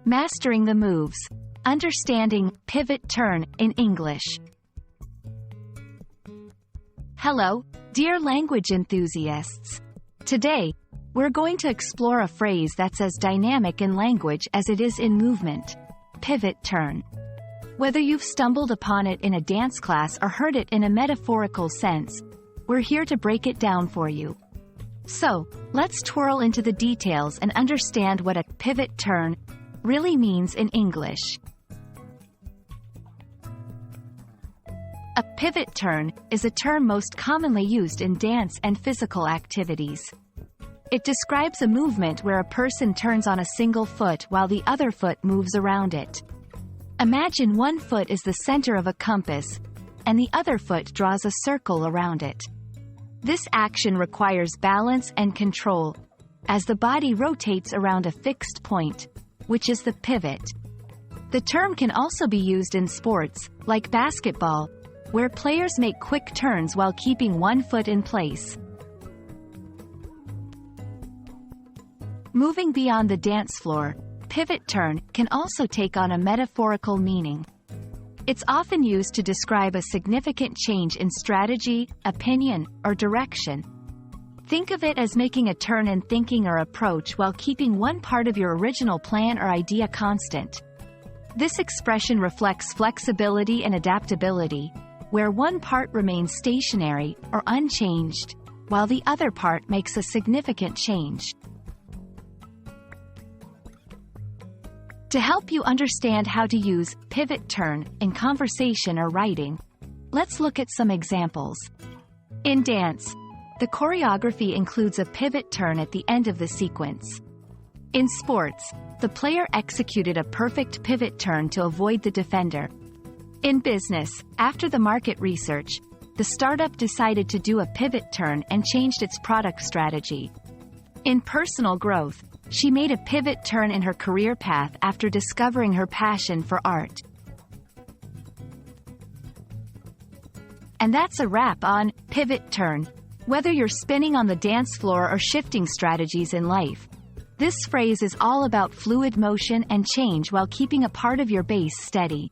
Mastering the moves. Understanding pivot turn in English. Hello, dear language enthusiasts. Today, we're going to explore a phrase that's as dynamic in language as it is in movement. Pivot turn. Whether you've stumbled upon it in a dance class or heard it in a metaphorical sense, we're here to break it down for you. So, let's twirl into the details and understand what a pivot turn really means in English. A pivot turn is a term most commonly used in dance and physical activities. It describes a movement where a person turns on a single foot while the other foot moves around it. Imagine one foot is the center of a compass, and the other foot draws a circle around it. This action requires balance and control, as the body rotates around a fixed point, which is the pivot. The term can also be used in sports, like basketball, where players make quick turns while keeping one foot in place. Moving beyond the dance floor, pivot turn can also take on a metaphorical meaning. It's often used to describe a significant change in strategy, opinion, or direction. Think of it as making a turn in thinking or approach while keeping one part of your original plan or idea constant. This expression reflects flexibility and adaptability, where one part remains stationary or unchanged, while the other part makes a significant change. To help you understand how to use pivot turn in conversation or writing, let's look at some examples. In dance, the choreography includes a pivot turn at the end of the sequence. In sports, the player executed a perfect pivot turn to avoid the defender. In business, after the market research, the startup decided to do a pivot turn and changed its product strategy. In personal growth, she made a pivot turn in her career path after discovering her passion for art. And that's a wrap on pivot turn. Whether you're spinning on the dance floor or shifting strategies in life, this phrase is all about fluid motion and change while keeping a part of your base steady.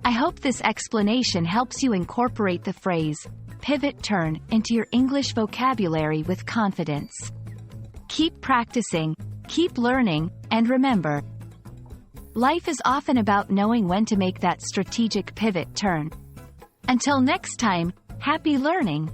I hope this explanation helps you incorporate the phrase pivot turn into your English vocabulary with confidence. Keep practicing, keep learning, and remember, life is often about knowing when to make that strategic pivot turn. Until next time, happy learning!